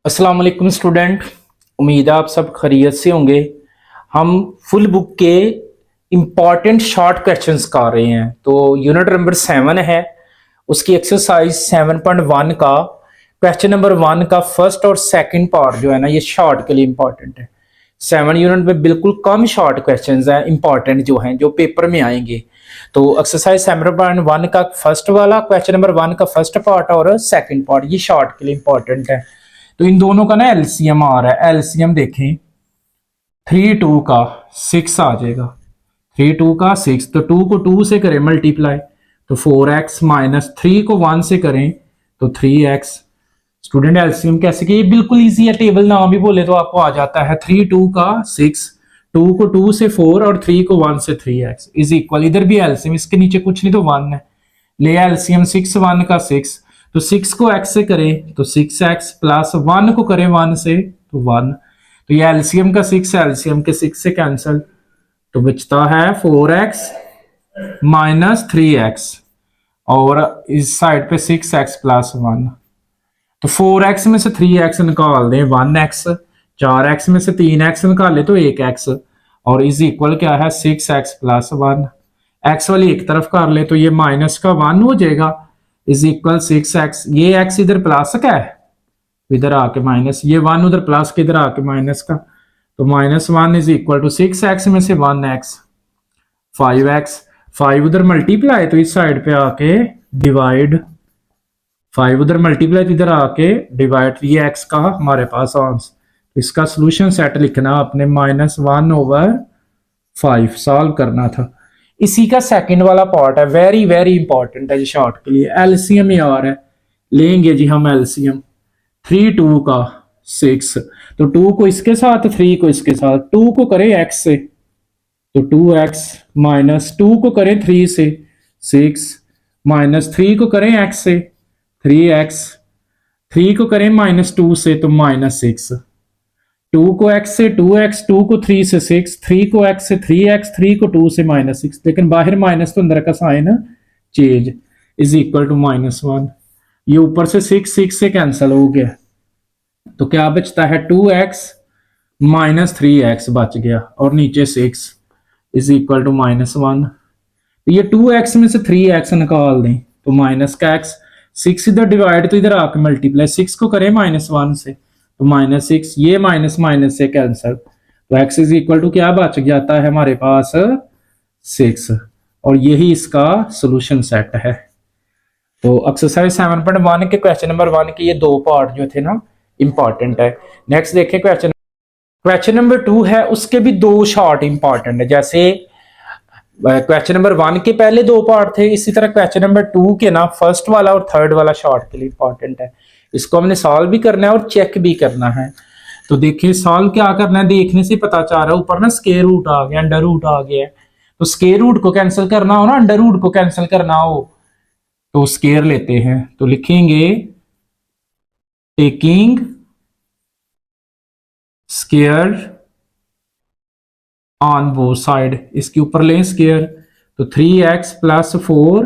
अस्सलाम वालेकुम स्टूडेंट। उम्मीद है आप सब खैरियत से होंगे। हम फुल बुक के इम्पॉर्टेंट शॉर्ट क्वेश्चंस कर रहे हैं। तो यूनिट नंबर 7 है, उसकी एक्सरसाइज 7.1 का क्वेश्चन नंबर 1 का फर्स्ट और सेकंड पार्ट जो है ना, ये शॉर्ट के लिए इम्पॉर्टेंट है। 7 यूनिट में बिल्कुल कम शॉर्ट क्वेश्चंस हैं इंपॉर्टेंट जो हैं, जो पेपर में आएंगे। तो एक्सरसाइज 7.1 का फर्स्ट वाला क्वेश्चन नंबर 1 का फर्स्ट पार्ट और सेकंड पार्ट ये शॉर्ट के लिए इम्पॉर्टेंट है। तो इन दोनों का ना एलसीएम आ रहा है। एलसीएम देखें, 3 2 का 6 आ जाएगा। 3 2 का 6, तो 2 को 2 से करें मल्टीप्लाई तो 4x माइनस 3 को 1 से करें तो 3x। स्टूडेंट एलसीएम कैसे कि ये बिल्कुल इजी है, टेबल ना भी बोले तो आपको आ जाता है। 3 2 का 6, 2 को 2 से 4 और 3 को 1 से 3x इज इक्वल, इधर भी एलसीएम, इसके नीचे कुछ नहीं तो 1 है। ले एलसीएम 6 1 का 6, तो 6 को x से करें तो 6x प्लस 1 को करें 1 से तो 1। तो ये एलसीएम का 6 एलसीएम के 6 से कैंसिल, तो बचता है 4x माइनस 3x और इस साइड पे 6x प्लस 1। तो 4x में से 3x निकाल दें 1x, 4x में से 3x निकाले तो 1x और इज इक्वल क्या है 6x प्लस 1। x वाली एक तरफ कर ले तो ये माइनस का 1 हो जाएगा इज इक्वल 6x। ये x इधर प्लस का है, इधर आके माइनस, ये 1 उधर प्लस के इधर आके माइनस का, तो -1 इज इक्वल टू 6x में से 1x 5x। 5 उधर मल्टीप्लाई तो इस साइड पे आके डिवाइड, 5 उधर मल्टीप्लाई तो इधर आके डिवाइड, ये x का हमारे पास आंसर। इसका सोल्यूशन सेट लिखना आपने -1/5 सॉल्व करना था। इसी का सेकंड वाला पार्ट है, वेरी वेरी इंपॉर्टेंट है जी शॉर्ट के लिए। एलसीएम ही आ रहा है, लेंगे जी हम एलसीएम। 3 2 का 6, तो 2 को इसके साथ 3 को इसके साथ, 2 को करें x से तो 2x माइनस 2 को करें 3 से 6 माइनस 3 को करें x से 3x, 3 को करें -2 से तो -6, 2 को x से 2x, 2 को 3 से 6, 3 को x से 3x, 3 को 2 से -6, लेकिन बाहर माइनस तो अंदर का sign change is equal to -1। ये ऊपर से 6 से कैंसिल हो गया, तो क्या बचता है 2x माइनस 3x बच गया और नीचे 6 इज इक्वल टू -1। तो ये 2x में से 3x निकाल दें तो माइनस का x, 6 इधर डिवाइड तो इधर आके मल्टीप्लाई, 6 को करें -1 से तो -6, ये माइनस माइनस से कैंसिल, तो x इज इक्वल टू क्या बच जाता है हमारे पास 6, और यही इसका सोल्यूशन सेट है। तो एक्सरसाइज 7.1 के क्वेश्चन नंबर 1 के ये दो पार्ट जो थे ना इंपॉर्टेंट है। नेक्स्ट देखें क्वेश्चन नंबर 2 है, उसके भी दो शॉर्ट इंपॉर्टेंट है। जैसे क्वेश्चन नंबर 1 के पहले दो पार्ट थे, इसी तरह क्वेश्चन नंबर 2 के ना फर्स्ट वाला और थर्ड वाला शॉर्ट के लिए इंपॉर्टेंट है। इसको हमने सॉल्व भी करना है और चेक भी करना है। तो देखिए सॉल्व क्या करना है, देखने से पता चल रहा है ऊपर ना स्क्वायर रूट आ गया, अंडर रूट आ गया है। तो स्क्वायर रूट को कैंसिल करना हो ना, अंडर रूट को कैंसिल करना हो तो स्क्वायर लेते हैं, तो लिखेंगे taking square on both side, इसके ऊपर लें स्क्वायर, तो 3x प्लस 4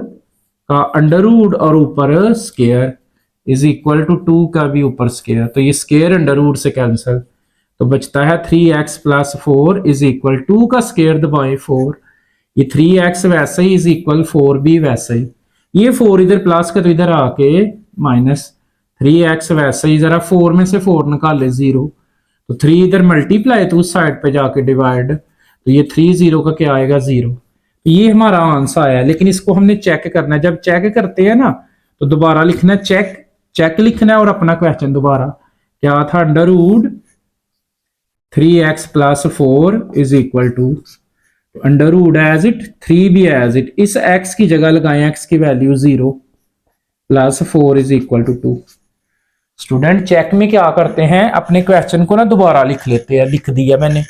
का अंडर रूट और ऊपर स्क्वायर इज इक्वल टू 2 का भी ऊपर स्क्वायर, तो ये स्क्वायर अंडर रूट से कैंसिल, तो बचता है 3x प्लस 4 इज इक्वल 2 का स्क्वायर दबाएं 4, ये 3x वैसे ही इज इक्वल 4 भी वैसे ही, ये 4 इधर प्लस का तो इधर आके माइनस, 3x वैसे ही, जरा 4 में से 4 निकाले 0, तो 3 इधर मल्टीप्लाई तो उस साइड पे जाके डिवाइड, तो ये 3 0 का क्या आएगा 0। ये हमारा आंसर आया, लेकिन इसको हमने चेक करना है। जब चेक करते हैं ना तो दोबारा लिखना है चेक लिखना है और अपना क्वेश्चन दोबारा क्या था, under root 3x plus 4 is equal to, under root as it, 3 भी एज इट, इस x की जगह लगाएं x की value 0 plus 4 is equal to 2। Student check में क्या करते हैं, अपने क्वेश्चन को ना दोबारा लिख लेते हैं, लिख दिया मैंने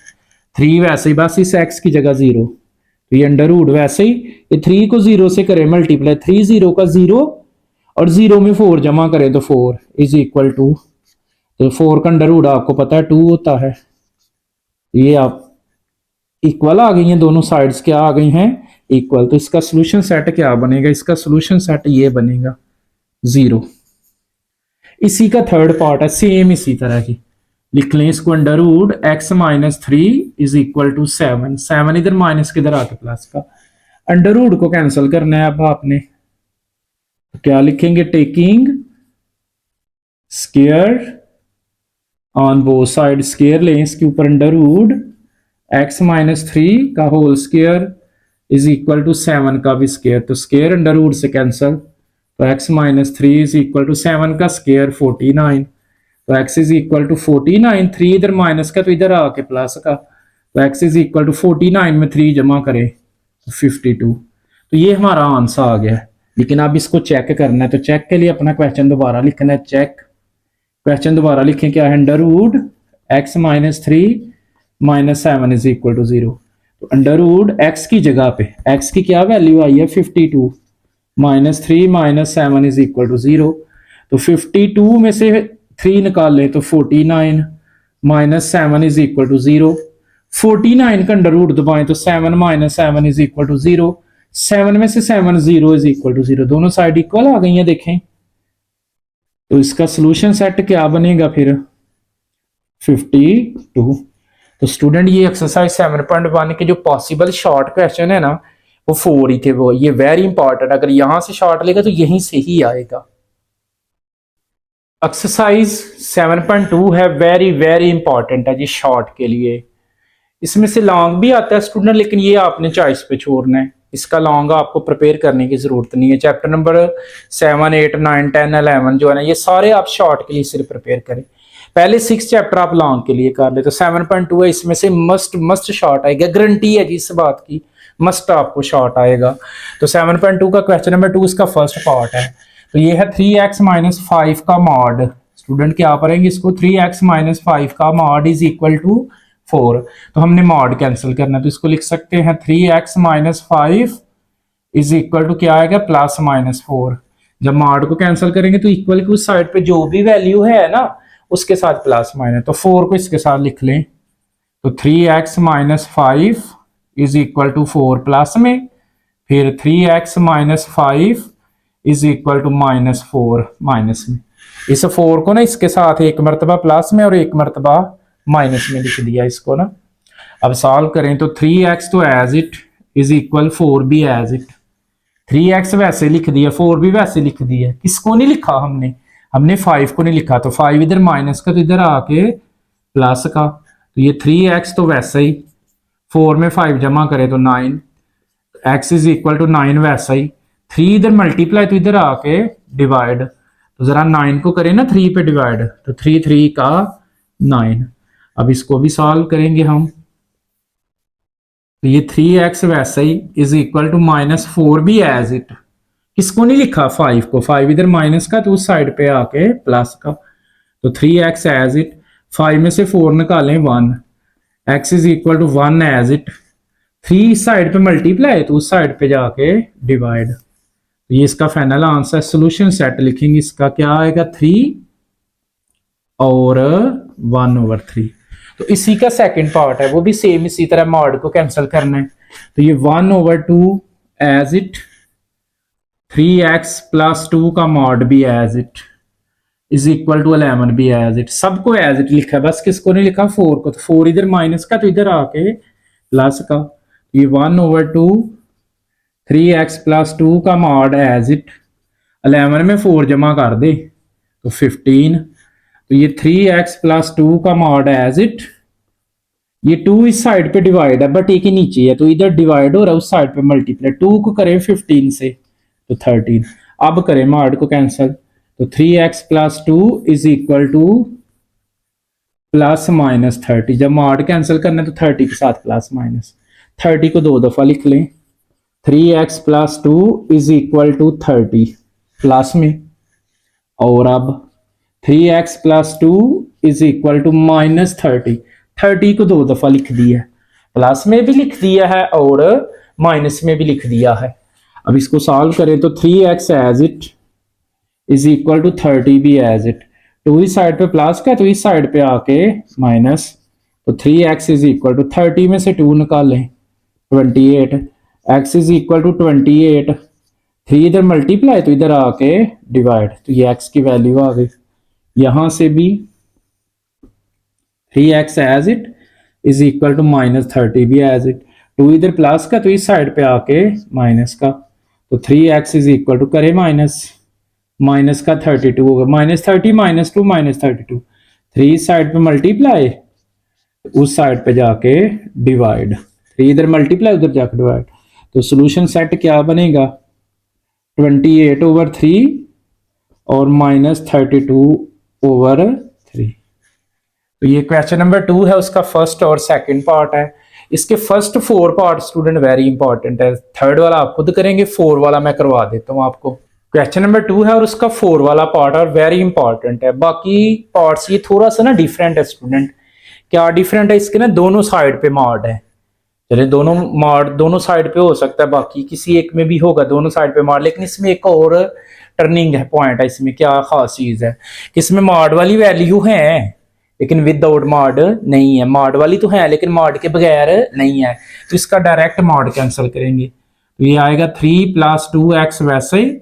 3 वैसे ही, बस इस x की जगह 0, तो ये अंडर रूट वैसे ही, ये 3 को 0 से करें मल्टीप्लाई, 3 0 का 0 और 0 में 4 जमा करें तो 4 इज इक्वल टू, तो 4 का अंडर रूट आपको पता है 2 होता है। ये आप इक्वल आ गई हैं, दोनों साइड्स क्या आ गई हैं इक्वल, तो इसका सोल्यूशन सेट क्या बनेगा, इसका सोल्यूशन सेट ये बनेगा 0। इसी का थर्ड पार्ट है सेम इसी तरह की, लिख लें इसको under root x minus three is equal to seven, seven इधर माइनस किधर आके प्लस का, अंडर रूट को कैंसिल करना है अब आपने, तो क्या लिखेंगे taking square on both side, square लें इसके ऊपर under root x minus three का whole square is equal to seven का भी स्क्वायर, तो स्क्वायर अंडर रूट से कैंसिल, तो X minus three is equal to seven का स्क्वायर 49, तो x is equal to 49, three इधर माइनस का तो इधर आके प्लस का, तो x इज इक्वल टू 49 में थ्री जमा करें तो 52, तो ये हमारा आंसर आ गया है। लेकिन अब इसको चेक करना है, तो चेक के लिए अपना क्वेश्चन दोबारा लिखना है, चेक क्वेश्चन दोबारा लिखें क्या है, under root x minus three minus seven is equal to zero, तो अंडर रूट एक्स की जगह पे एक्स की क्या वैल्यू आई है 52 minus three minus seven is equal to zero, तो 52 में से थ्री निकाल ले तो 49 minus seven is equal to zero, 49 का अंडर रूट दबाएं तो 7 minus seven is equal to zero, 7 में से 7 zero is equal to zero, दोनों साइड इक्वल आ गई हैं देखें, तो इसका सोल्यूशन सेट क्या बनेगा फिर 52। तो स्टूडेंट ये एक्सरसाइज 7.1 के जो पॉसिबल शॉर्ट क्वेश्चन है ना वो 4 ही थे, वो ये वेरी इंपॉर्टेंट, अगर यहां से शॉर्ट लेगा तो यहीं से ही आएगा। एक्सरसाइज 7.2 है, वेरी वेरी इंपॉर्टेंट है जी शॉर्ट के लिए, इसमें से लॉन्ग भी आता है स्टूडेंट, लेकिन ये आपने चॉइस पे छोड़ना है, इसका लॉन्ग आपको प्रिपेयर करने की जरूरत नहीं है। चैप्टर नंबर 7, 8, 9, 10, 11 जो है ना ये सारे आप शॉर्ट के लिए सिर्फ प्रिपेयर करें, पहले 6 चैप्टर आप लॉन्ग के लिए कर ले, तो 7.2 है इसमें से मस्ट शॉर्ट आएगा, गारंटी है जी इस बात की, मस्ट आपको शॉर्ट आएगा। तो 7.2 का क्वेश्चन नंबर 2 इसका फर्स्ट पार्ट है, तो ये है 3x माइनस 5 का मॉड, स्टूडेंट क्या करेंगे इसको 3x माइनस 5 का मॉड इज इक्वल टू 4, तो हमने मॉड कैंसिल करना है, तो इसको लिख सकते हैं 3x minus 5 is equal to क्या आएगा प्लस माइनस 4, जब मॉड को कैंसिल करेंगे तो इक्वल की उस साइड पे जो भी वैल्यू है ना उसके साथ प्लस माइनस, तो 4 को इसके साथ लिख लें, तो 3x minus 5 is equal to 4 plus में, फिर 3x minus 5 is equal to minus 4 minus में, इस 4 को ना इसके साथ एक मरतबा प्लस में और एक मरतबा माइनस में लिख दिया इसको ना। अब सॉल्व करें तो 3x तो एज इट इज इक्वल 4 भी एज इट, 3x वैसे लिख दिया 4 भी वैसे लिख दिया, किसको नहीं लिखा हमने 5 को नहीं लिखा, तो 5 इधर माइनस का तो इधर आके प्लस का, तो ये 3x तो वैसा ही, 4 में 5 जमा करे तो 9, x इज इक्वल टू 9 वैसा ही, 3 इधर मल्टीप्लाई तो इधर आके डिवाइड, तो जरा 9 को करें ना 3 पे डिवाइड, तो 3 3 का 9, अब इसको भी सॉल्व करेंगे हम, तो ये 3x वैसा ही इज इक्वल टू माइनस 4 भी एज इट, किसको नहीं लिखा 5 को, 5 इधर माइनस का तो उस साइड पे आके प्लस का, तो 3x एज इट, 5 में से 4 निकालें 1, x is equal to 1 as it, 3 इस साइड पे मल्टीप्लाई तो उस साइड पे जाके डिवाइड, तो ये इसका फाइनल आंसर, सोल्यूशन सेट लिखेंगे इसका क्या आएगा 3 और 1/3, तो इसी का सेकंड पार्ट है वो भी सेम इसी तरह मॉड को कैंसिल करना है, तो ये 1/2 एज इट, 3x प्लस 2 का मॉड भी as it is equal to 11 भी एज इट, सबको एज इट लिखा है, बस किसको नहीं लिखा 4 को, तो 4 इधर माइनस का तो इधर आके प्लस का, ये 1/2 3x प्लस 2 का मॉड एज इट, 11 में 4 जमा कर दे तो 15, तो ये 3x प्लस 2 का मॉड एज इट, ये 2 इस साइड पे डिवाइड है बट एक ही नीचे है तो इधर डिवाइड हो रहा है उस साइड पे मल्टीप्लाई, 2 को करें 15 से तो 13, अब करें मॉड को कैंसिल, तो 3x plus 2 is equal two plus minus 30, जब मॉड कैंसिल करना है तो 30 के साथ प्लस माइनस, 30 को 2 दफा लिख लें, 3x plus 2 is equal to 30 plus में, और अब 3x plus 2 is equal to minus 30, 30 को 2 दफा लिख दिया है, प्लस में भी लिख दिया है और माइनस में भी लिख दिया है। अब इसको सॉल्व करें तो 3x as it is equal to 30 भी एज इट, 2 इस साइड पे प्लस का तो इस साइड पे आके माइनस, तो 3x इज इक्वल टू 30 में से 2 निकालें 28, x इज इक्वल टू 28, 3 इधर मल्टीप्लाई तो इधर आके डिवाइड, तो ये x की वैल्यू आ गई यहां से भी 3x as it is equal to -30 भी एज इट, 2 इधर प्लस का तो इस साइड पे आके माइनस का, तो 3x इज इक्वल टू करे माइनस माइनस का 32 होगा, -30 -2 -32, 3 साइड पे मल्टीप्लाई, उस साइड पे जाके डिवाइड, 3 इधर मल्टीप्लाई उधर जाके डिवाइड, तो सोल्यूशन सेट क्या बनेगा 28/3 और -32/3। तो ये क्वेश्चन नंबर 2 है, उसका फर्स्ट और सेकंड पार्ट है। इसके first 4 part student very important है, थर्ड वाला आप खुद करेंगे, 4 वाला मैं करवा देता हूँ आपको। क्वेश्चन नंबर 2 है और उसका 4 वाला पार्ट और वेरी इंपॉर्टेंट है। बाकी पार्ट्स ये थोड़ा सा ना डिफरेंट है स्टूडेंट। क्या डिफरेंट है, इसके ना दोनों साइड पे मॉड है, चलिए दोनों मॉड दोनों साइड पे हो सकता है, बाकी किसी एक में भी होगा दोनों साइड पे मॉड, लेकिन इसमें एक और टर्निंग है पॉइंट है, इसमें क्या खास चीज है कि इसमें मॉड वाली वैल्यू है लेकिन विदाउट मॉड नहीं है, मॉड वाली तो है लेकिन मॉड के बगैर नहीं है, तो इसका डायरेक्ट मॉड कैंसिल करेंगे, तो ये आएगा 3 + 2x वैसे ही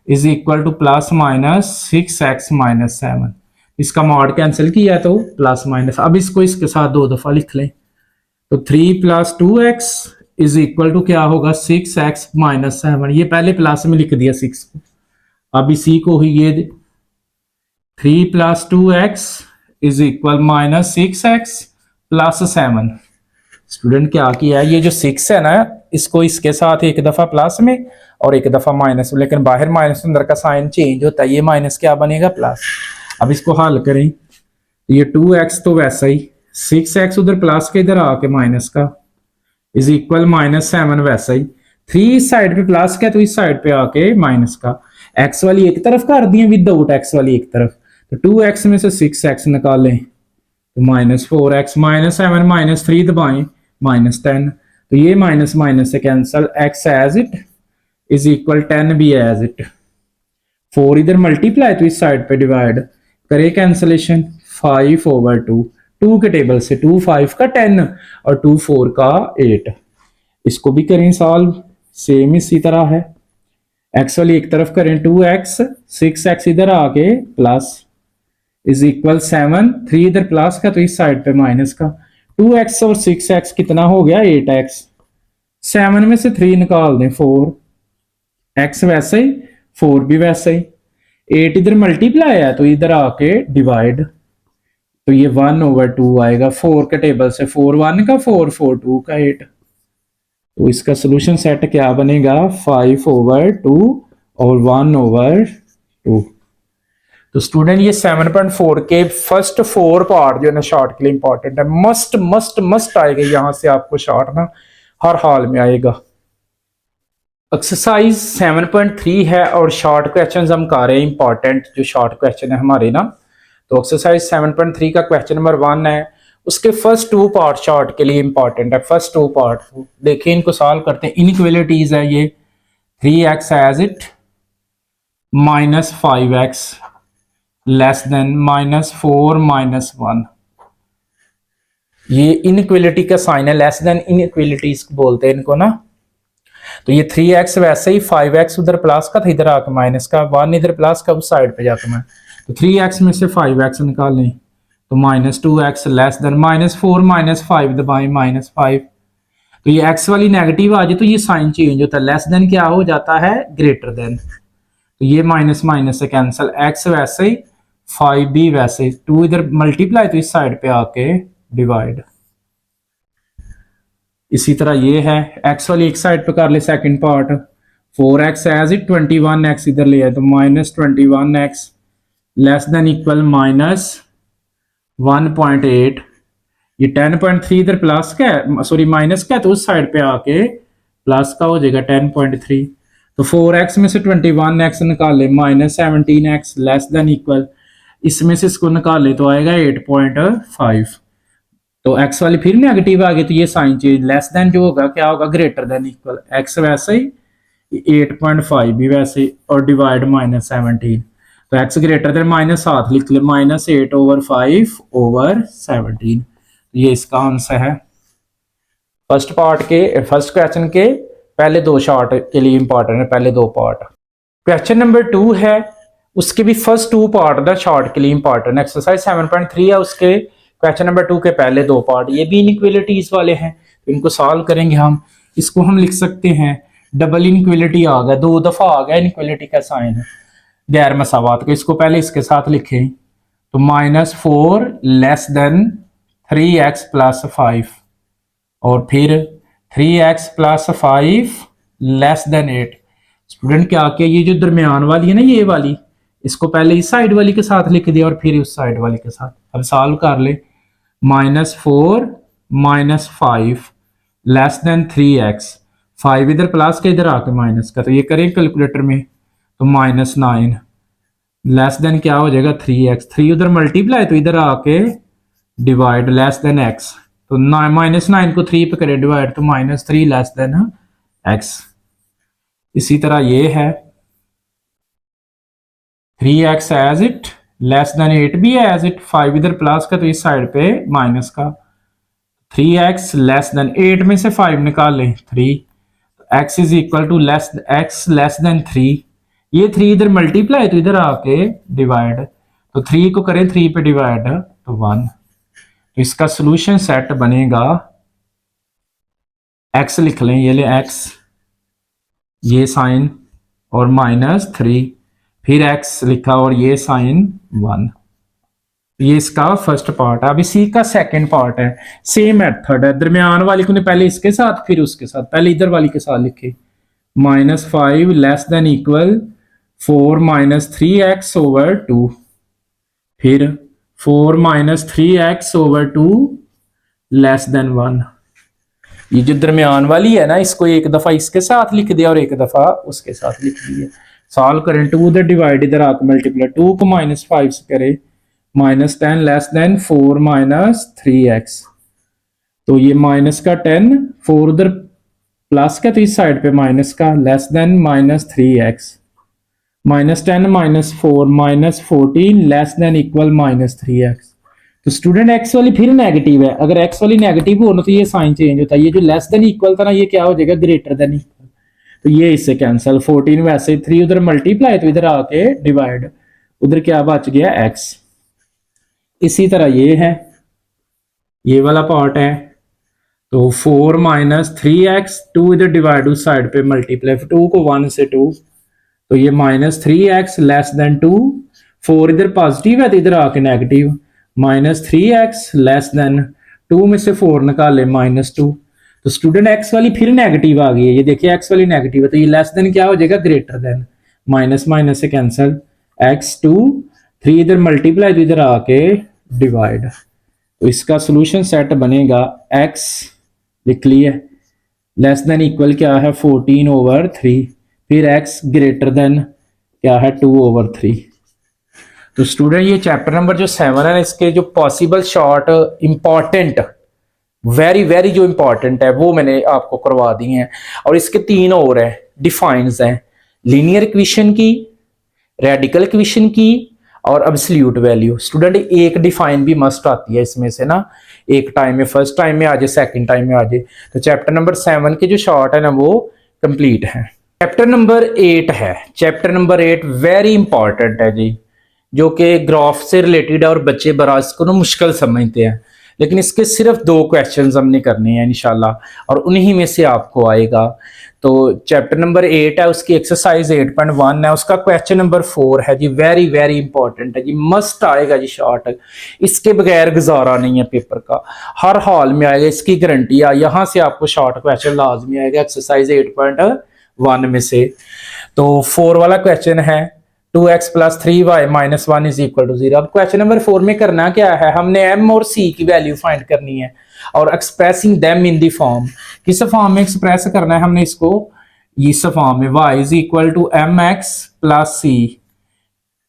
इज इक्वल टू ±6x - 7, इसका मॉड कैंसिल किया तो प्लस माइनस, अब इसको इसके साथ 2 दफा लिख लें, तो 3 + 2x इज इक्वल टू क्या होगा 6x - 7, ये पहले प्लस में लिख दिया 6 को, अब इसी को ही ये 3 + 2x is equal -6x + 7। Student क्या किया है, ये जो 6 है ना इसको इसके साथ एक दफा प्लस में और एक दफा माइनस में, लेकिन बाहर माइनस अंदर का साइन चेंज होता है, ये माइनस क्या बनेगा प्लस। अब इसको हल करें, ये 2x तो वैसा ही, 6x उधर प्लस के इधर आके माइनस का इज इक्वल -7 वैसा ही, 3 इस साइड पे प्लस का तो इस साइड पे आके माइनस का, x वाली एक तरफ कर दी विदाउट x वाली एक तरफ, तो 2x में से 6x निकालें तो -4x -7 -3 दबाएं -10, तो ये माइनस माइनस से cancel, x as it is equal 10 भी एज इट, 4 इधर मल्टीप्लाई तो इस साइड पे डिवाइड करे कैंसलेशन 5/2, 2 के टेबल से 2 5 का 10 और 2 4 का 8, इसको भी करें सॉल्व, सेम इसी तरह है, x वाली एक तरफ करें 2x, 6x इधर आके प्लस इज इक्वल 7, 3 इधर प्लस का तो इस साइड पे माइनस का, 2x और 6x कितना हो गया 8x, 7 में से 3 निकाल दें 4, x वैसे ही 4 भी वैसे ही, 8 इधर मल्टीप्लाई है तो इधर आके डिवाइड, तो ये 1/2 आएगा, 4 के टेबल से 4 1 का 4 4 2 का 8, तो इसका सोल्यूशन सेट क्या बनेगा 5/2 और 1/2। तो स्टूडेंट ये 7.4 के फर्स्ट 4 पार्ट जो है ना शॉर्ट के लिए इंपॉर्टेंट है, मस्ट मस्ट मस्ट आएगा यहां से आपको शॉर्ट ना हर हाल में आएगा। एक्सरसाइज 7.3 है और शॉर्ट क्वेश्चंस हम कर रहे हैं, इंपॉर्टेंट जो शॉर्ट क्वेश्चन है हमारे ना, तो एक्सरसाइज 7.3 का क्वेश्चन नंबर 1 है, उसके फर्स्ट 2 पार्ट शॉर्ट के लिए इंपॉर्टेंट है, फर्स्ट 2 पार्ट देखिए इनको सॉल्व करते हैं। इनइक्वालिटीज है ये, 3x as it -5x less than -4 -1, ये इनइक्वालिटी का साइन है, लेस देन इनइक्वालिटीज बोलते हैं इनको ना, तो ये 3x वैसे ही 5x उधर प्लस का था इधर आके माइनस का, 1 इधर प्लस का उस साइड पे जाकर मैं, तो 3x में से 5x निकाल लें तो -2x लेस देन -4 -5 दबाएं -5, तो ये x वाली नेगेटिव आ जाए तो ये साइन चेंज होता है, लेस देन क्या हो जाता है ग्रेटर देन, तो ये माइनस माइनस से कैंसिल, x वैसे ही 5 भी वैसे, 2 इधर मल्टीप्लाई तो इस साइड पे आके डिवाइड, इसी तरह ये है, x वाली एक साइड पे कर ले second part, 4x as it 21x इधर ले आए तो -21x लेस देन इक्वल -1.8, ये 10.3 इधर प्लस का है सॉरी माइनस का है तो उस साइड पे आके प्लस का हो जाएगा 10.3, तो 4x में से 21x निकाले -17x लेस देन इक्वल, इसमें से इसको निकाले तो आएगा 8.5, तो x वाली फिर नेगेटिव आ गई तो ये साइन चेंज, लेस देन जो होगा क्या होगा ग्रेटर देन इक्वल, x वैसे ही 8.5 भी वैसे ही और डिवाइड -17, तो x ग्रेटर देन -7 लिख ले, -8/5/17, ये इसका आंसर है। फर्स्ट पार्ट के फर्स्ट क्वेश्चन के पहले 2 शॉर्ट के लिए इंपॉर्टेंट है, पहले 2 पार्ट। क्वेश्चन नंबर 2 है, उसके भी फर्स्ट 2 पार्ट द शॉर्ट के लिए इंपॉर्टेंट। एक्सरसाइज 7.3 है, उसके क्वेश्चन नंबर 2 के पहले 2 पार्ट ये भी इनइक्वालिटीज वाले हैं, तो इनको सॉल्व करेंगे हम। इसको हम लिख सकते हैं डबल इनइक्वालिटी आ गया, 2 दफा आ गया इनइक्वालिटी का साइन गैर मसावात का। इसको पहले इसके साथ लिखें तो -4 लेस देन 3x + 5 और फिर 3x + 5 लेस देन 8। स्टूडेंट क्या किया, ये जो दरमियान वाली है ना ये वाली, इसको पहले इस साइड वाली के साथ लिख दिया और फिर उस साइड वाली के साथ। अब सॉल्व कर ले, -4 - 5 लेस देन 3x, 5 इधर प्लस का इधर आके माइनस का, तो ये करें कैलकुलेटर में तो -9 लेस देन क्या हो जाएगा 3x, 3 उधर मल्टीप्लाई तो इधर आके डिवाइड लेस देन x, तो -9 को 3 पे करें डिवाइड तो -3 लेस देन x। इसी तरह ये है 3x as it less than 8 भी है एज इट, 5 इधर प्लस का तो इस साइड पे माइनस का, 3x लेस देन 8 में से 5 निकाल लें 3, x is equal to x less than 3, ये 3 इधर मल्टीप्लाई तो इधर आके डिवाइड, तो 3 को करें 3 पे डिवाइड तो 1, तो इसका सॉल्यूशन सेट बनेगा x लिख लें, ये ले x, ये साइन और -3, फिर x लिखा और ये साइन 1। ये इसका फर्स्ट पार्ट है। अब इसी का सेकंड पार्ट है, सेम मेथड है, दरमियान वाली को पहले इसके साथ फिर उसके साथ, पहले इधर वाली के साथ लिखे -5 लेस देन इक्वल 4 - 3x/2, फिर 4 - 3x/2 लेस देन 1। ये जो दरमियान वाली है ना, इसको एक दफा इसके साथ लिख दिया और एक दफा उसके साथ लिख दिया। सॉल्व करें, 2 इधर डिवाइड इधर आकर मल्टीप्लाई, 2 को -5 से करे -10 लेस देन 4 - 3x, तो ये माइनस का 10, 4 उधर प्लस का तो इस साइड पे माइनस का, less than -3x, -10 - 4 -14 less than equal -3x। तो स्टूडेंट x वाली फिर नेगेटिव है, अगर x वाली नेगेटिव हो ना तो ये साइन चेंज होता है, ये जो लेस देन इक्वल था ना ये क्या हो जाएगा ग्रेटर देन इक्वल, तो ये इससे कैंसिल, 14 वैसे 3 उधर मल्टीप्लाई तो इधर आके डिवाइड, उधर क्या बच गया x। इसी तरह ये है, ये वाला पार्ट है, तो 4 - 3x, 2 इधर डिवाइड उस साइड पे मल्टीप्लाई, 2 को 1 से 2, तो ये -3x लेस देन 2, 4 इधर पॉजिटिव है तो इधर आके नेगेटिव, -3x लेस देन 2 में से 4 निकाले -2, तो स्टूडेंट x वाली फिर नेगेटिव आ गई है, ये देखिए x वाली नेगेटिव है, तो ये लेस देन क्या हो जाएगा ग्रेटर देन, माइनस माइनस से कैंसिल, x2, 3 इधर मल्टीप्लाई तो इधर आके डिवाइड, तो इसका सॉल्यूशन सेट बनेगा x लिख लिए लेस देन इक्वल क्या है 14/3, फिर x ग्रेटर देन क्या है 2/3। तो स्टूडेंट ये चैप्टर नंबर जो 7 है इसके जो possible short important very very जो इंपॉर्टेंट है वो मैंने आपको करवा दी हैं, और इसके 3 और हैं डिफाइंस हैं, लीनियर इक्वेशन की, रेडिकल इक्वेशन की और एब्सोल्यूट वैल्यू। स्टूडेंट एक डिफाइन भी मस्ट आती है इसमें से ना, एक टाइम में, फर्स्ट टाइम में आ जाए, सेकंड टाइम में आ जाए। तो चैप्टर नंबर 7 के जो शॉर्ट है ना वो कंप्लीट है। चैप्टर नंबर 8 है, चैप्टर नंबर 8 वेरी इंपॉर्टेंट है जी, जो कि ग्राफ से रिलेटेड है और बच्चे बड़ा इसको ना मुश्किल समझते हैं, लेकिन इसके सिर्फ 2 क्वेश्चंस हमने करने हैं इंशाल्लाह, और उन्हीं में से आपको आएगा। तो चैप्टर नंबर 8 है, उसकी एक्सरसाइज 8.1 है, उसका क्वेश्चन नंबर 4 है जी, वेरी वेरी इंपॉर्टेंट है जी, मस्ट आएगा जी शॉर्ट, इसके बगैर गुजारा नहीं है पेपर का, हर हाल में आएगा, इसकी गारंटी है। यहाँ से आपको शॉर्ट क्वेश्चन लाजमी आएगा एक्सरसाइज 8.1 में से। तो 4 वाला क्वेश्चन है 2x + 3y - 1 = 0। अब क्वेश्चन नंबर 4 में करना क्या है, हमने m और c की वैल्यू फाइंड करनी है और expressing them in the form, किस फॉर्म में एक्सप्रेस करना है हमने इसको, इस फॉर्म में y = mx + c।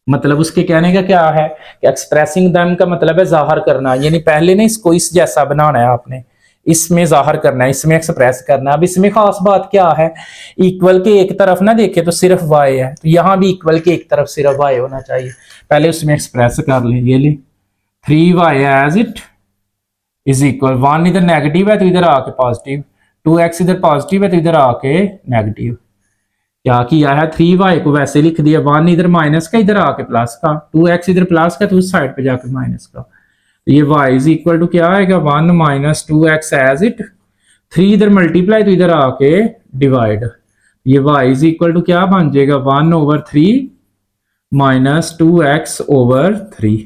मतलब उसके कहने का क्या है कि एक्सप्रेसिंग देम का मतलब है जाहिर करना, यानी पहले ना इसको इस जैसा बनाना है आपने, इसमें जाहिर करना है, इसमें एक्सप्रेस करना है। अब इसमें खास बात क्या है, इक्वल के एक तरफ ना देखे तो सिर्फ y है, तो यहां भी इक्वल के एक तरफ सिर्फ y होना चाहिए, पहले उसमें एक्सप्रेस कर ले, ये ले 3y as it is equal, 1 इधर नेगेटिव है तो इधर आके पॉजिटिव, 2x इधर पॉजिटिव है तो इधर आके नेगेटिव, क्या किया है, 3y को वैसे लिख दिया, 1 इधर माइनस का, इधर आके प्लस का, 2x इधर प्लस का तो उस साइड पे जाकर माइनस का, तो ये y इज इक्वल टू क्या आएगा, 1 माइनस 2x एज इट, 3 इधर मल्टीप्लाई तो इधर आके डिवाइड, ये y इज इक्वल टू क्या बन जाएगा, 1/3 माइनस 2x ओवर 3।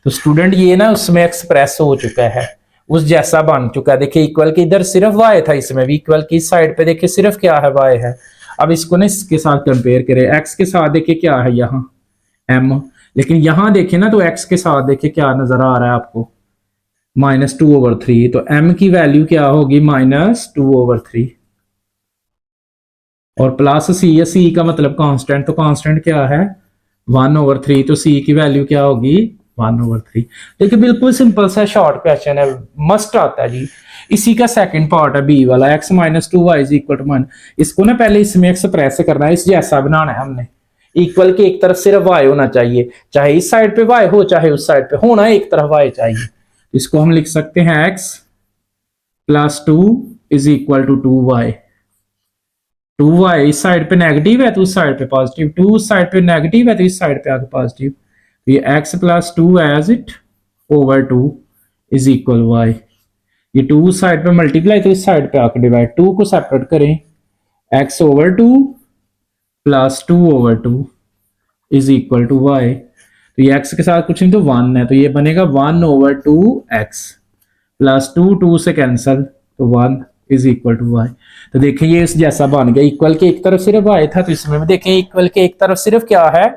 तो स्टूडेंट ये ना उसमें एक्सप्रेस हो चुका है, उस जैसा बन चुका है। देखिए इक्वल के इधर सिर्फ y था, इसमें भी इक्वल की साइड पे देखिए सिर्फ क्या है, y है। अब इसको ना इसके साथ कंपेयर करें, x के साथ देखिए क्या है यहाँ m, लेकिन यहां देखिए ना तो x के साथ देखिए क्या नजर आ रहा है आपको, -2/3, तो m की वैल्यू क्या होगी, -2/3, और प्लस c है, c का मतलब कांस्टेंट, तो कांस्टेंट क्या है 1/3, तो c की वैल्यू क्या होगी 1/3। देखिए बिल्कुल सिंपल सा शॉर्ट क्वेश्चन है, मस्ट आता है जी। इसी का सेकंड पार्ट है बी वाला, x minus 2y is equal to 1। इसको ना पहले इसमें एक्सप्रेस करना है, इस जैसा बनाना है हमने। इक्वल के एक तरफ सिर्फ y होना चाहिए, चाहे इस साइड पे y हो चाहे उस साइड पे होना, एक तरफ y चाहिए। इसको हम लिख सकते हैं x plus 2 is equal to 2y। 2y इस साइड पे नेगेटिव है तो उस साइड पे पॉजिटिव, 2 उस साइड पे नेगेटिव है तो इस साइड पे आगे पॉजिटिव, तो ये x plus 2 as it over 2 is equal y। ये 2 साइड पे मल्टीप्लाई तो इस साइड पे आकर डिवाइड, 2 को सेपरेट करें, x over 2 plus 2 over 2 is equal to y। तो ये x के साथ कुछ नहीं तो 1 है, तो ये बनेगा 1/2x प्लस 2, 2 से कैंसल तो 1 इज इक्वल टू y। तो देखिए ये इस जैसा बन गया, इक्वल के एक तरफ सिर्फ y था, तो इसमें भी देखें इक्वल के एक तरफ सिर्फ क्या है,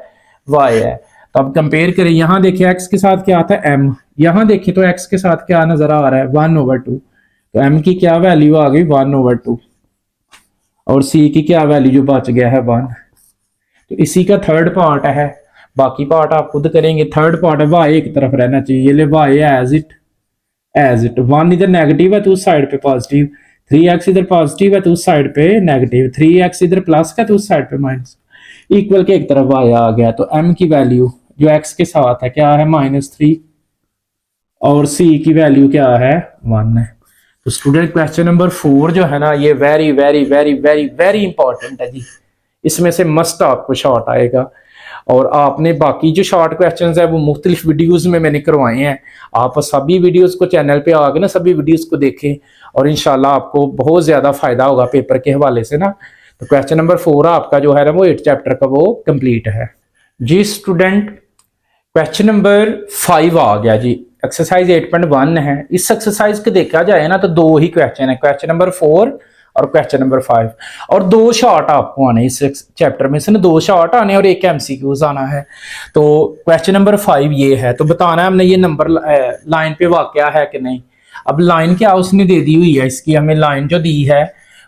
y है। तो अब कंपेयर करें, यहां देखिए x के साथ क्या आता है m, यहां देखिए तो x के साथ क्या नजर आ रहा है 1/2, तो m की क्या वैल्यू आ गई 1/2, और c की क्या वैल्यू जो बच गया है 1। तो इसी का थर्ड पार्ट है, बाकी पार्ट आप खुद करेंगे। थर्ड पार्ट है y एक तरफ रहना चाहिए, ये ले y एज इट 1 इधर नेगेटिव है तो उस साइड पे पॉजिटिव, 3x इधर पॉजिटिव है तो उस साइड पे नेगेटिव, 3x इधर प्लस का तो उस साइड पे माइनस, इक्वल के एक तरफ y आ गया। तो m की वैल्यू जो x के साथ है क्या है -3, और c की वैल्यू क्या है 1 है। तो स्टूडेंट क्वेश्चन नंबर 4 जो है ना, ये very very very very very important है जी, इसमें से मस्ट आपको शॉर्ट आएगा। और आपने बाकी जो शॉर्ट क्वेश्चंस है वो मुख्तलिफ वीडियोस में मैंने करवाए हैं, आप सभी वीडियोस को चैनल पे आके ना सभी वीडियोस को देखें, और इंशाल्लाह आपको बहुत ज़्यादा फायदा होगा पेपर के हवाले से ना। तो क्वेश्चन नंबर 4 आपका जो है ना वो 8 चैप्टर का वो कंप्लीट है जी। स्टूडेंट क्वेश्चन नंबर 5 आ गया जी, एक्सरसाइज 8.1 है। इस एक्सरसाइज को देखा जाए ना तो 2 ही क्वेश्चन है, क्वेश्चन नंबर 4 और क्वेश्चन नंबर 5, और 2 शॉर्ट आपको आने इस चैप्टर में से ना, 2 शॉर्ट आने और 1 MCQs आना है। तो क्वेश्चन नंबर 5 ये है, तो बताना है हमने ये नंबर लाइन पे वाकया है कि नहीं। अब लाइन क्या उसने दे दी हुई है, इसकी हमें लाइन जो दी है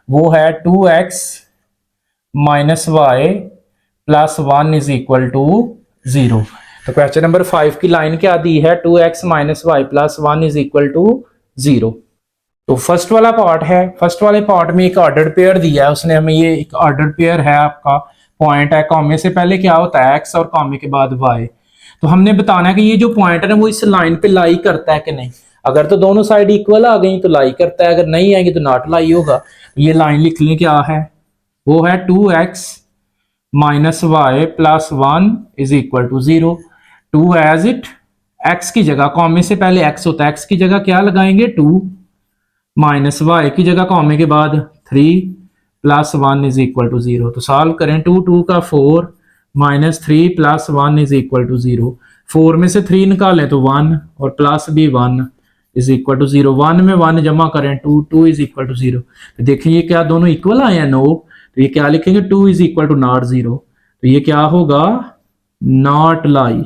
वो है 2x minus y plus 1 is equal to 0। तो क्वेश्चन नंबर 5 की लाइन क्या दी है, 2x minus y plus 1 is equal to 0। तो फर्स्ट वाला पार्ट है, फर्स्ट वाले पार्ट में एक ऑर्डर्ड पेयर दिया है उसने हमें, ये एक ऑर्डर्ड पेयर है आपका, पॉइंट है, कॉमे से पहले क्या होता है x और कॉमे के बाद y। तो हमने बताना है कि ये जो पॉइंट है ना वो इस लाइन पे लाई करता है कि नहीं। अगर तो दोनों साइड इक्वल आ गई तो लाई करता है, अगर नहीं आएंगे तो नॉट लाई होगा। ये लाइन लिख लें, क्या है वो है 2x minus y plus 1 is equal to 0। 2 as it, x की जगह कॉमे से पहले x होता है, x की जगह क्या लगाएंगे 2, माइनस वाई की जगह कॉमे के बाद 3 प्लस 1 इज इक्वल टू 0। तो सॉल्व करें, 2 2 का 4 minus 3 plus 1 is equal to 0। 4 में से 3 निकालें तो 1 और प्लस भी 1 इज इक्वल टू 0। 1 में 1 जमा करें 2, 2 इज इक्वल टू 0। तो देखिए ये क्या दोनों इक्वल आए हैं, नो, तो ये क्या लिखेंगे 2 इज इक्वल टू नॉट 0। तो ये क्या होगा नॉट लाई।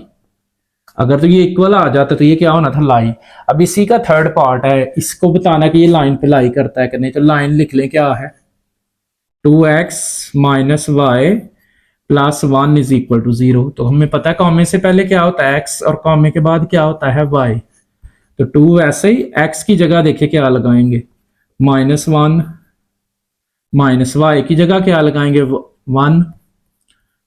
अगर तो ये इक्वल आ जाता तो ये क्या होना था लाई। अब इसी का थर्ड पार्ट है, इसको बताना कि ये लाइन पे लाई करता है कि नहीं। तो लाइन लिख लें, क्या है 2x minus y plus 1 is equal to 0। तो हमें पता है कॉमे से पहले क्या होता है x और कॉमे के बाद क्या होता है y। तो 2 ऐसे ही x की जगह देखिए क्या लगाएंगे -1, माइनस वाई की जगह क्या लगाएंगे 1,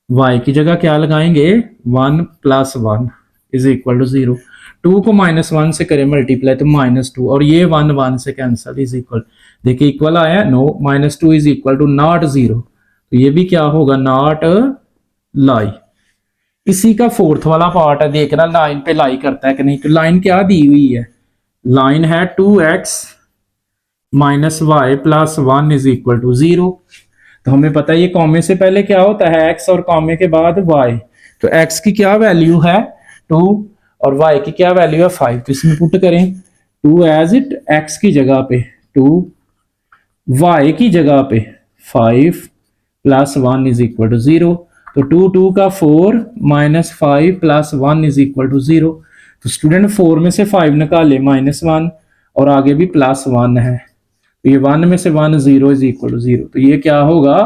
y की जगह क्या लगाएंगे 1 प्लस 1 इज इक्वल टू 0। 2 को -1 से करें मल्टीप्लाई तो -2, और ये 1 1 से कैंसल इज इक्वल, देखिए इक्वल आया no, -2 is equal to not 0। तो ये भी क्या होगा, नॉट लाई। इसी का फोर्थ वाला पार्ट है, देखना लाइन पे लाई करता है कि नहीं। तो लाइन क्या दी हुई है, लाइन है 2x minus y plus 1 is equal to 0। तो हमें पता है ये कॉमे से पहले क्या होता है, x, और कॉमे के बाद y। तो x की क्या वैल्यू है 2 और y की क्या वैल्यू है 5। तो इसमें पुट करें 2 एज इट, x की जगह पे 2, y की जगह पे 5 प्लस 1 इज इक्वल टू 0। तो 2 2 का 4 minus 5 plus 1 is equal to 0। तो स्टूडेंट 4 में से 5 निकाले -1 और आगे भी +1 है। तो ये 1 में से 1 0 इज इक्वल टू 0। तो ये क्या होगा,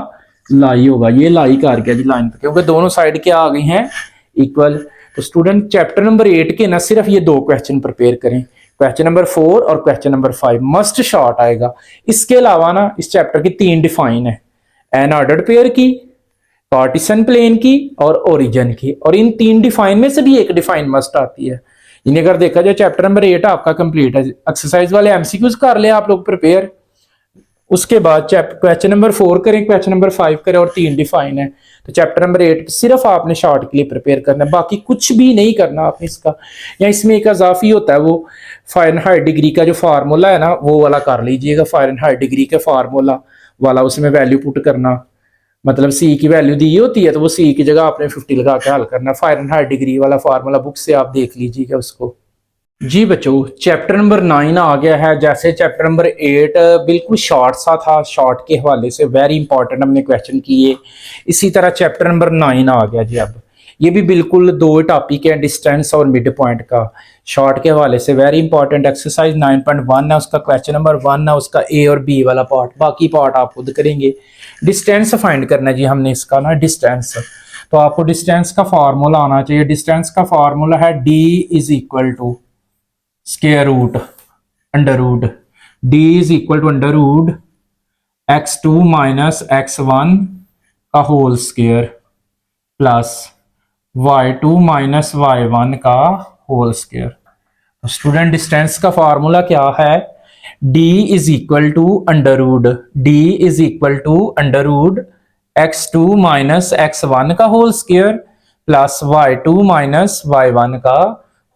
लाई होगा। ये लाई कर गया जी लाइन पे, क्योंकि दोनों साइड क्या आ गई हैं, इक्वल। तो स्टूडेंट चैप्टर नंबर 8 के ना सिर्फ ये 2 क्वेश्चन प्रिपेयर करें, क्वेश्चन नंबर 4 और क्वेश्चन नंबर 5 मस्ट शॉर्ट आएगा। इसके अलावा ना इस चैप्टर की 3 डिफाइन है, एन ऑर्डर्ड पेयर की, कार्टेशियन प्लेन की और ओरिजिन की। और इन 3 डिफाइन में से भी एक डिफाइन मस्ट आती है। इन्हें अगर देखा जाए चैप्टर नंबर 8 आपका कंप्लीट है। एक्सरसाइज वाले एमसीक्यूज कर ले आप लोग प्रिपेयर, उसके बाद क्वेश्चन नंबर 4 करें, क्वेश्चन नंबर 5 करें और 3 डिफाइन है। तो चैप्टर नंबर 8 सिर्फ आपने शॉर्ट के लिए प्रिपेयर करना है, बाकी कुछ भी नहीं करना आपने इसका। या इसमें एक अजाफी होता है, वो फ़ारेनहाइट डिग्री का जो फार्मूला है ना, वो वाला कर लीजिएगा। फ़ारेनहाइट डिग्री के फार्मूला वाला, उसमें वैल्यू पुट करना, मतलब सी की वैल्यू दी होती है तो वो सी की जगह आपने 50 लगा के हल करना। फ़ारेनहाइट डिग्री वाला फार्मूला बुक से आप देख लीजिएगा उसको। जी बच्चों, चैप्टर नंबर 9 आ गया है। जैसे चैप्टर नंबर 8 बिल्कुल शॉर्ट सा था, शॉर्ट के हवाले से वेरी इंपॉर्टेंट हमने क्वेश्चन किए। इसी तरह चैप्टर नंबर 9 आ गया जी। अब ये भी बिल्कुल 2 टॉपिक है, डिस्टेंस और मिड पॉइंट का। शॉर्ट के हवाले से वेरी इंपॉर्टेंट एक्सरसाइज 9.1 है, उसका क्वेश्चन नंबर 1 है, उसका ए और बी वाला पार्ट, बाकी पार्ट आप खुद करेंगे। डिस्टेंस फाइंड करना है जी हमने इसका ना, डिस्टेंस। तो आपको डिस्टेंस का फार्मूला आना चाहिए। डिस्टेंस का फार्मूला है d is equal to square root under root, d is equal to under root x2 minus x1 का whole square plus y2 minus y1 का होल स्क्वायर। तो स्टूडेंट डिस्टेंस का formula क्या है, d is equal to under root, d is equal to under root x2 minus x1 का whole square plus y2 minus y1 का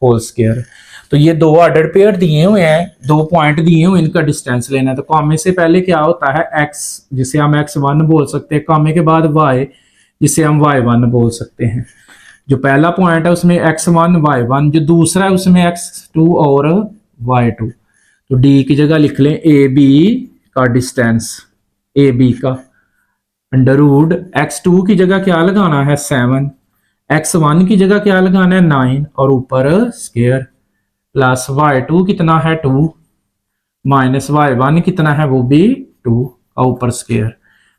whole square. तो ये 2 order pair दिए हुए हैं, 2 पॉइंट दिए हुए, इनका डिस्टेंस लेना है। तो कॉमे से पहले क्या होता है, x जिसे हम x1 बोल सकते हैं, कॉमे के बाद y जिसे हम y1 बोल सकते हैं। जो पहला पॉइंट है उसमें x1 y1, जो दूसरा है उसमें x2 और y2। तो d की जगह लिख लें ab का डिस्टेंस, ab का अंडर रूट x2 की जगह क्या लगाना है 7, x1 की जगह क्या लगाना है 9 और ऊपर स्क्वायर प्लस y2 कितना है 2 माइनस y1 कितना है वो भी 2 और ऊपर स्क्वायर।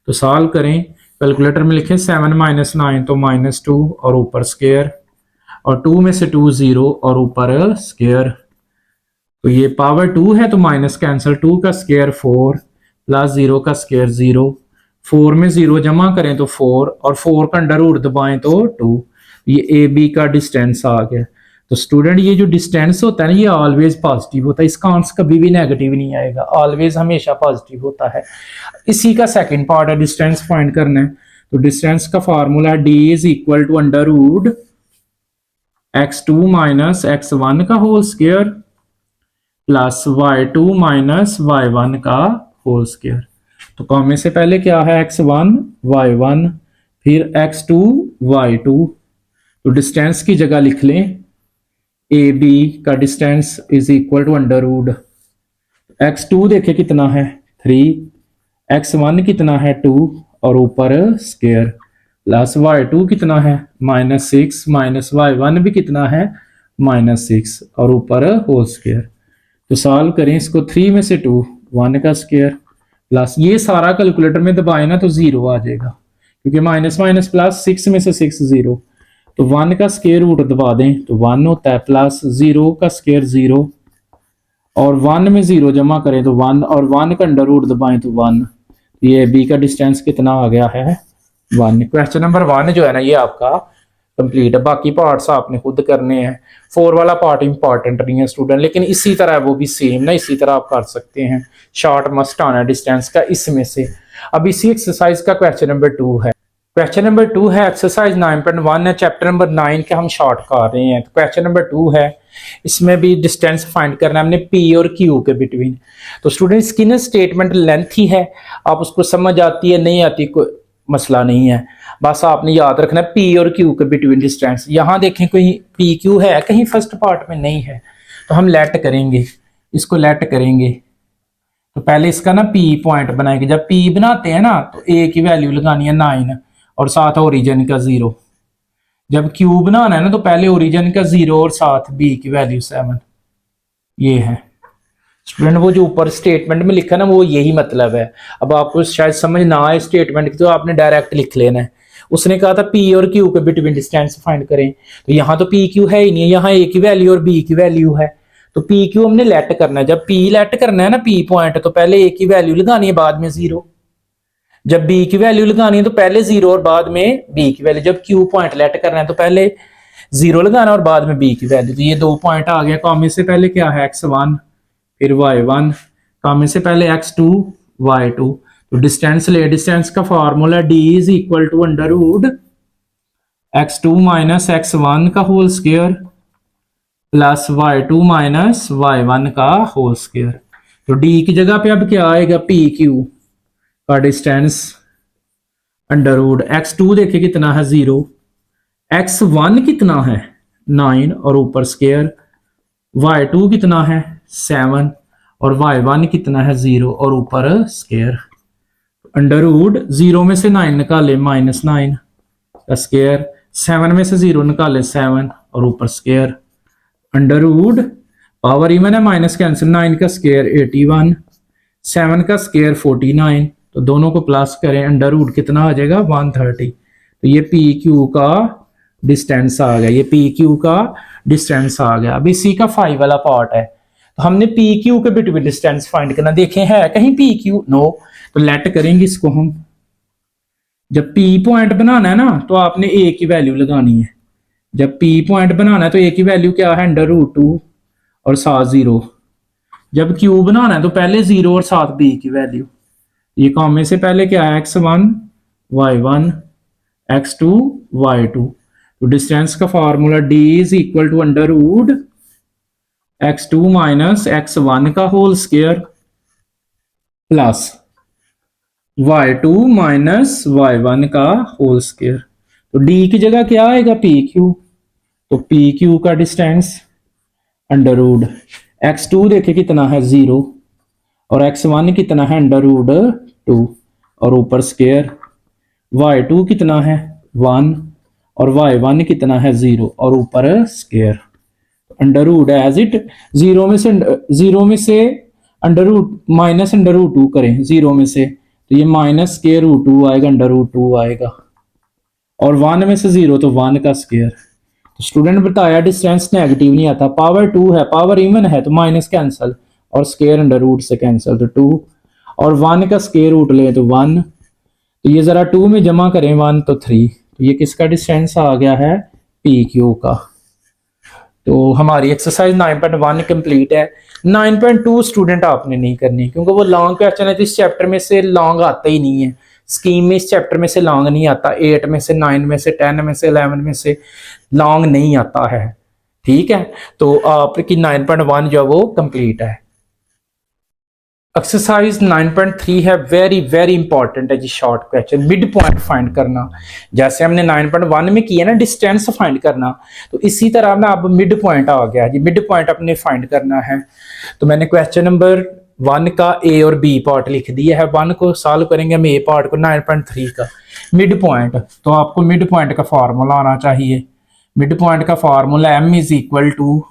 तो सॉल्व करें, कैलकुलेटर में लिखें 7 माइनस 9 तो -2 और ऊपर स्क्वायर, और 2 में से 2 0 और ऊपर स्क्वायर। तो ये पावर 2 है तो माइनस कैंसिल, 2 का स्क्वायर 4 प्लस 0 का स्क्वायर 0, 4 में 0 जमा करें तो 4 और 4 का अंडर रूट दबाएं तो 2। ये ए बी का डिस्टेंस आ गया। तो स्टूडेंट ये जो डिस्टेंस होता है ना, ये ऑलवेज पॉजिटिव होता है, इसका आंसर कभी भी नेगेटिव नहीं आएगा, ऑलवेज हमेशा पॉजिटिव होता है। इसी का सेकंड पार्ट है डिस्टेंस फाइंड करना है। तो डिस्टेंस का formula d is equal to under root x2 minus x1 का whole square plus y2 minus y1 का होल स्क्वायर। तो कॉमे से पहले क्या है x1 y1 फिर x2 y2। तो डिस्टेंस की जगह लिख लें ए बी का distance is equal to under root x2 देखे कितना है 3, x1 कितना है 2 और ऊपर स्क्वायर प्लस y2 कितना है -6 माइनस y1 भी कितना है -6 और ऊपर होल स्क्वायर। तो सॉल्व करें इसको, 3 में से 2 1 का स्क्वायर प्लस ये सारा कैलकुलेटर में दबाए ना तो 0 आ जाएगा, क्योंकि माइनस माइनस प्लस 6 में से 6 0। तो 1 का स्क्वायर रूट दबा दें तो 1 होता है प्लस 0 का स्क्वायर 0 और 1 में 0 जमा करें तो 1 और 1 का अंडर रूट दबाएं तो 1। ये बी का डिस्टेंस कितना आ गया है 1। क्वेश्चन नंबर 1 जो है ना ये आपका कंप्लीट है। बाकी पार्ट्स आपने खुद करने हैं। 4 वाला पार्ट इंपॉर्टेंट नहीं है स्टूडेंट, लेकिन इसी तरह वो भी सेम ना, इसी तरह आप कर सकते हैं। शॉर्ट मस्ट आना डिस्टेंस का इसमें से। अब इसी एक्सरसाइज का क्वेश्चन नंबर 2 है। क्वेश्चन नंबर 2 है एक्सरसाइज 9.1 है, चैप्टर नंबर 9 के हम शॉर्ट कर रहे हैं। तो क्वेश्चन नंबर 2 है, इसमें भी डिस्टेंस फाइंड करना है हमने पी और क्यू के बिटवीन। तो स्टूडेंट इसकी ना स्टेटमेंट लेंथ ही है, आप उसको समझ आती है नहीं आती कोई मसला नहीं है, बस आपने याद रखना है पी और क्यू के बिटवीन डिस्टेंस। यहाँ देखें कोई पी क्यू है कहीं फर्स्ट पार्ट में नहीं है, तो हम लेट करेंगे, इसको लेट करेंगे। तो पहले इसका ना पी पॉइंट बनाएंगे। जब पी बनाते हैं ना तो ए की वैल्यू लगानी है 9 और साथ ओरिजिन का 0। जब क्यू बनाना है ना तो पहले ओरिजिन का 0 और साथ बी की वैल्यू 7। ये है स्टूडेंट वो जो ऊपर स्टेटमेंट में लिखा ना वो यही मतलब है। अब आपको शायद समझ ना आए स्टेटमेंट की तो आपने डायरेक्ट लिख लेना है। उसने कहा था पी और क्यू के बिटवीन डिस्टेंस फाइंड करें, तो यहाँ तो पी क्यू है ही नहीं है, यहाँ ए की वैल्यू और बी की वैल्यू है। तो पी क्यू हमने लेट करना है। जब पी लेट करना है ना पी पॉइंट, तो पहले ए की वैल्यू लगानी है बाद में 0। जब बी की वैल्यू लगानी है तो पहले 0 और बाद में बी की वैल्यू। जब क्यू पॉइंट लेट करना है तो पहले 0 लगाना और बाद में बी की वैल्यू। तो ये 2 पॉइंट आ गया। कॉमे से पहले क्या है x1 फिर y1, कॉमे से पहले x2 y2। तो डिस्टेंस ले, डिस्टेंस का formula d is equal to under root x2 minus x1 का whole square plus y2 minus y1 का होल स्क्वायर। तो d की जगह पे अब क्या आएगा पी क्यू का डिस्टेंस अंडर रूट x2 देखिए कितना है 0, x1 कितना है 9 और ऊपर स्क्वायर, y2 कितना है 7 और y1 कितना है 0 और ऊपर स्क्वायर। अंडर रूट 0 में से 9 निकाले -9 का स्क्वायर, 7 में से 0 निकाले 7 और ऊपर square. Under root power even है माइनस कैंसिल, 9 का स्क्वायर 81, 7 का स्क्वायर 49। तो दोनों को प्लस करें, अंडर रूट कितना आ जाएगा 130। तो ये पी क्यू का डिस्टेंस आ गया, ये पी क्यू का डिस्टेंस आ गया। अब इसी का 5 वाला पार्ट है। तो हमने पी क्यू के बिटवीन डिस्टेंस फाइंड करना, देखें है कहीं पी क्यू नो, तो लेट करेंगे इसको हम। जब पी पॉइंट बनाना है ना तो आपने ए की वैल्यू लगानी है। जब पी पॉइंट बनाना है तो ए की वैल्यू क्या है अंडर रूट 2 और साथ 0। जब क्यू बनाना है तो पहले 0 और साथ बी की वैल्यू। ये कॉमे से पहले क्या है x1 y1 x2 y2। तो डिस्टेंस का formula d is equal to under root x2 minus x1 का whole square plus y2 minus y1 का होल स्क्वायर। तो d की जगह क्या आएगा pq। तो pq का डिस्टेंस अंडर रूट x2 देखिए कितना है 0 और x1 कितना है अंडर रूट 2 और ऊपर स्क्वायर, y2 कितना है 1 और y1 कितना है 0 और ऊपर square. Under root as it 0 में से under root minus under root 2 करें 0 में से, तो ये माइनस स्क्वायर रूट 2 आएगा, अंडर रूट 2 आएगा और 1 में से 0 तो 1 का स्क्वायर। तो स्टूडेंट बताया डिस्टेंस नेगेटिव नहीं आता, पावर 2 है, पावर इवन है तो माइनस कैंसल और स्क्वायर अंडर रूट से कैंसल, तो 2 और 1 का स्क्वायर रूट ले तो 1। तो ये जरा 2 में जमा करें 1 तो 3। तो ये किसका डिस्टेंस आ गया है पी क्यू का। तो हमारी एक्सरसाइज 9.1 कंप्लीट है। 9.2 स्टूडेंट आपने नहीं करनी क्योंकि वो लॉन्ग क्वेश्चन है, तो इस चैप्टर में से लॉन्ग आता ही नहीं है। स्कीम में इस चैप्टर में से लॉन्ग नहीं आता, 8 में से 9 में से 10 में से 11 में से लॉन्ग नहीं आता है। ठीक है, तो आपकी 9.1 जो वो कंप्लीट है। एक्सरसाइज 9.3 है, वेरी वेरी इंपॉर्टेंट है जी। Short question mid point find करना, जैसे हमने 9.1 में किया ना डिस्टेंस फाइंड करना, तो इसी तरह ना अब मिड पॉइंट आ गया जी। मिड पॉइंट अपने फाइंड करना है। तो मैंने क्वेश्चन नंबर 1 का ए और बी पार्ट लिख दिया है। 1 को सॉल्व करेंगे हम ए पार्ट को, 9.3 का मिड पॉइंट। तो आपको मिड पॉइंट का फॉर्मूला आना चाहिए। मिड पॉइंट का formula m is equal to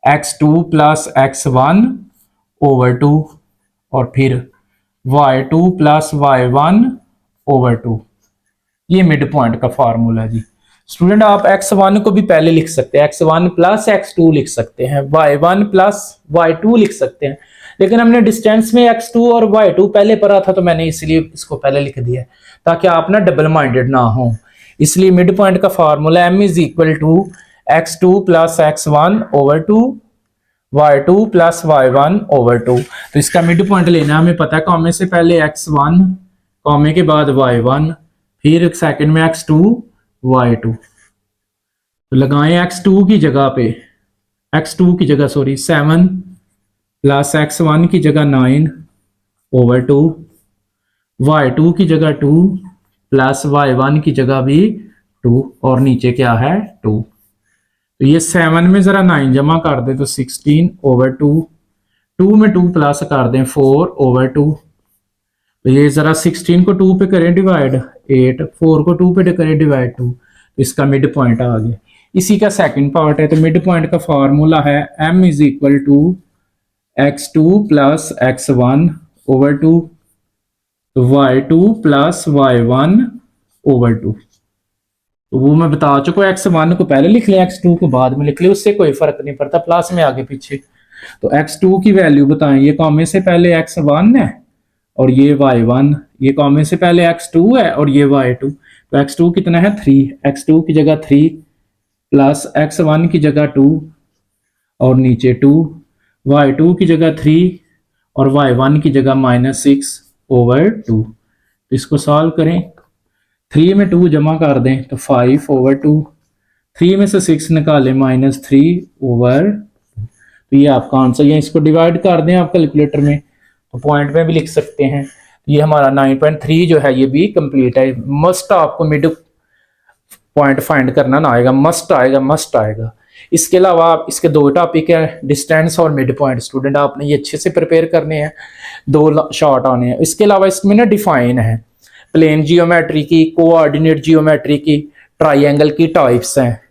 x2 plus x1 over 2 और फिर y2 प्लस y1 ओवर 2। ये मिड पॉइंट का फार्मूला जी। स्टूडेंट आप x1 को भी पहले लिख सकते हैं, x1 प्लस x2 लिख सकते हैं, y1 प्लस y2 लिख सकते हैं, लेकिन हमने डिस्टेंस में x2 और y2 पहले पढ़ा था तो मैंने इसलिए इसको पहले लिख दिया ताकि आप ना डबल माइंडेड ना हो। इसलिए मिड पॉइंट का formula m is equal to x2 plus x1 over 2 y2 plus y1 over 2। तो इसका मिड पॉइंट लेना हमें पता है, कॉमे से पहले x1, कॉमे के बाद y1, फिर सेकंड में x2 y2। तो लगाएं x2 की जगह पे, x2 की जगह 7 प्लस x1 की जगह 9 ओवर 2, y2 की जगह 2 प्लस y1 की जगह भी 2, और नीचे क्या है 2। तो ये 7 में जरा 9 जमा कर दे तो 16 ओवर 2, 2 में 2 प्लस कर दें 4 ओवर 2। तो ये जरा 16 को 2 पे करें डिवाइड 8, 4 को 2 पे करें डिवाइड 2, तो इसका मिड पॉइंट आ गया। इसी का सेकंड पार्ट है, तो मिड पॉइंट का फार्मूला है m is equal to x2 plus x1 over 2 y2 plus y1 over 2। तो वो मैं बता चुका हूँ, x1 को पहले लिख लिया, x2 को बाद में लिख लिया, उससे कोई फर्क नहीं पड़ता, प्लस में आगे पीछे। तो x2 की वैल्यू बताएं, ये कॉमे से पहले x1 है और ये y1, ये कॉमे से पहले x2 है और ये y2। तो x2 कितना है 3, x2 की जगह 3 प्लस x1 की जगह 2 और नीचे 2, y2 की जगह 3 और y1 की जगह -6 ओवर 2। तो इसको सॉल्व करें, 3 में 2 जमा कर दें तो 5 ओवर 2, 3 में से 6 निकालें -3 ओवर। तो ये आपका आंसर है। इसको डिवाइड कर दें आप कैलकुलेटर में, तो पॉइंट में भी लिख सकते हैं। ये हमारा 9.3 जो है ये भी कंप्लीट है। मस्ट आपको मिड पॉइंट फाइंड करना ना आएगा, मस्ट आएगा, मस्ट आएगा। इसके अलावा आप इसके 2 टॉपिक है, डिस्टेंस और मिड पॉइंट। स्टूडेंट आपने ये अच्छे से प्रिपेयर करने हैं, 2 शॉर्ट आने हैं। इसके अलावा इसमें ना डिफाइन है, प्लेन जियोमेट्री की, कोऑर्डिनेट जियोमेट्री की, ट्राइंगल की टाइप्स हैं,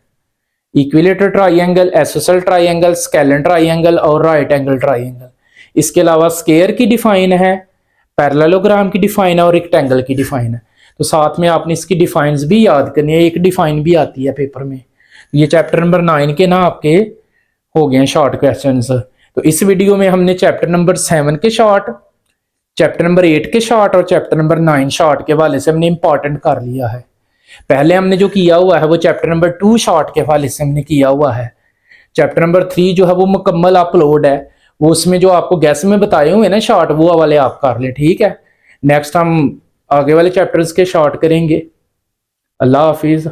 equilateral triangle, isosceles triangle, scalene triangle और राइट एंगल ट्राइंगल। इसके अलावा स्क्वायर की डिफाइन है, पैरेललोग्राम की डिफाइन है और रेक्टेंगल की डिफाइन है। तो साथ में आपने इसकी डिफाइंस भी याद करनी है, एक डिफाइन भी आती है पेपर में। ये चैप्टर नंबर 9 के ना आपके हो गए हैं शॉर्ट क्वेश्चंस। तो इस वीडियो में हमने चैप्टर नंबर 7 के शॉर्ट, चैप्टर नंबर 8 के शॉर्ट और चैप्टर नंबर 9 शॉर्ट के हवाले से हमने इंपॉर्टेंट कर लिया है। पहले हमने जो किया हुआ है वो चैप्टर नंबर 2 शॉर्ट के हवाले से हमने किया हुआ है। चैप्टर नंबर 3 जो है वो मुकम्मल अपलोड है, वो उसमें जो आपको गैस में बताए हुए ना शॉर्ट, वो वाले आप कर ले, ठीक है। नेक्स्ट हम आगे वाले चैप्टर्स के शॉर्ट करेंगे। अल्लाह हाफिज।